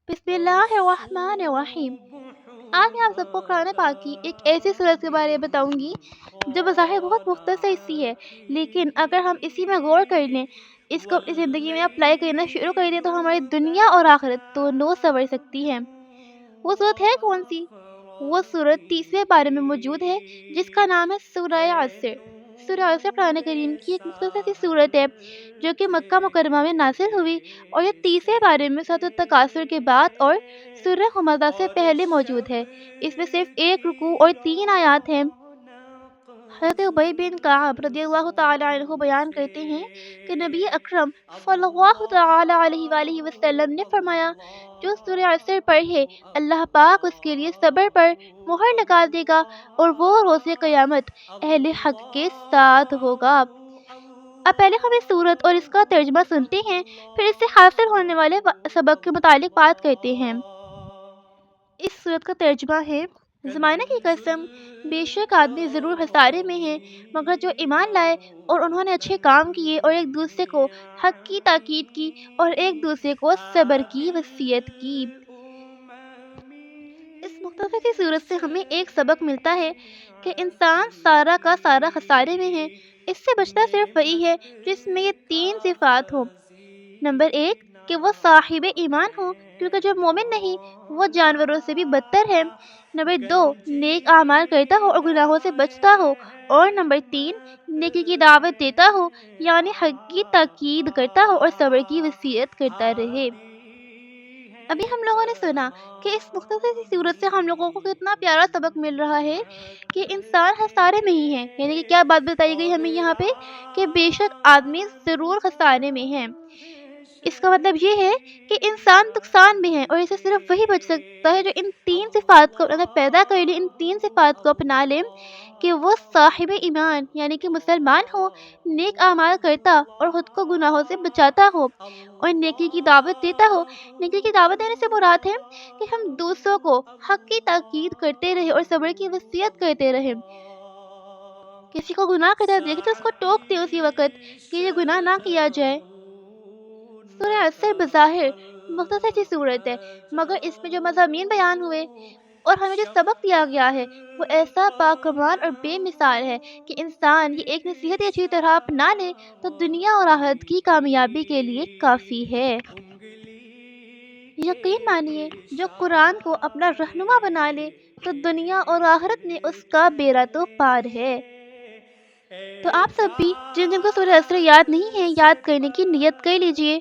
बिस्मिल्लाहिर्रहमानिर्रहीम। आज मैं आप सबको कुरान पाक की एक ऐसी सूरत के बारे में बताऊंगी जो बज़ाहिर बहुत मुख्तसर सी है, लेकिन अगर हम इसी में गौर कर लें, इसको अपनी ज़िंदगी में अप्लाई करना शुरू कर दें तो हमारी दुनिया और आखिरत दोनों संवर सकती है। वो सूरत है कौन सी? वो सूरत 30वें पारे में मौजूद है, जिसका नाम है सूरह असर। सूरह असर कुरान करीम की एक मुख्तसर सी सूरत है जो कि मक्का मुकर्रमा में नाज़िल हुई, और ये 30वें पारे में सूरह तकासुर के बाद और सूरह हुमज़ा से पहले मौजूद है। इसमें सिर्फ एक रुकू और 3 आयात हैं। हज़रत उबई बिन कअब रज़ियल्लाहु तआला अन्हु बयान करते हैं कि नबी अकरम सल्लल्लाहु तआला अलैहि वसल्लम ने फरमाया, जो सूरह असर पढ़े अल्लाह पाक उसके लिए सब्र पर मुहर लगा देगा और वो रोज़े क़यामत अहले हक़ के साथ होगा। अब पहले हम इस सूरत और इसका तर्जुमा सुनते हैं, फिर इससे हासिल होने वाले सबक के मुतालिक बात करते हैं। इस सूरत का तर्जुमा है, ज़माने की कसम, बेशक आदमी ज़रूर खसारे में है, मगर जो ईमान लाए और उन्होंने अच्छे काम किए और एक दूसरे को हक़ की ताकीद की और एक दूसरे को सब्र की वसीयत की। इस मुख्तसर सी सूरत से हमें एक सबक मिलता है कि इंसान सारा का सारा खसारे में है। इससे बचना सिर्फ वही है जिसमें ये 3 सिफ़ात हों। नंबर 1 कि वो साहिब ईमान हो, क्योंकि जो मोमिन नहीं वो जानवरों से भी बदतर है। नंबर 2 नेक आमाल करता हो और गुनाहों से बचता हो। और नंबर 3 नेकी की दावत देता हो, यानी हक की ताकीद करता हो और सब्र की वसीयत करता रहे। अभी हम लोगों ने सुना कि इस मुख्तसर सी सूरत से हम लोगों को कितना प्यारा सबक मिल रहा है कि इंसान खसारे में ही है। यानी कि क्या बात बताई गई हमें यहाँ पे कि बेशक आदमी ज़रूर खसारे में है। इसका मतलब ये है कि इंसान नुकसान में है और इसे सिर्फ वही बच सकता है जो इन 3 सिफ़ात को अगर पैदा कर ले, इन 3 सिफ़ात को अपना ले कि वो साहिब ईमान यानी कि मुसलमान हो, नेक आमाल करता और ख़ुद को गुनाहों से बचाता हो और नेकी की दावत देता हो। नेकी की दावत देने से मुराद है कि हम दूसरों को हक़ की ताकीद करते रहें और सब्र की वसीयत करते रहें। किसी को गुनाह करते देखें तो उसको टोक दें उसी वक़्त कि ये गुनाह ना किया जाए। सूरह असर बज़ाहिर मुख्तसर सी सूरत है, मगर इसमें जो मज़ामीन बयान हुए और हमें जो सबक दिया गया है वो ऐसा बाकमाल और बेमिसाल है कि इंसान ये एक नसीहत अच्छी तरह अपना ले तो दुनिया और आखिरत की कामयाबी के लिए काफ़ी है। यकीन मानिए, जो कुरान को अपना रहनुमा बना ले तो दुनिया और आखिरत में उसका बेड़ा तो पार है। तो आप सब भी जिन जिनको सूरह असर याद नहीं है, याद करने की नियत कर लीजिए।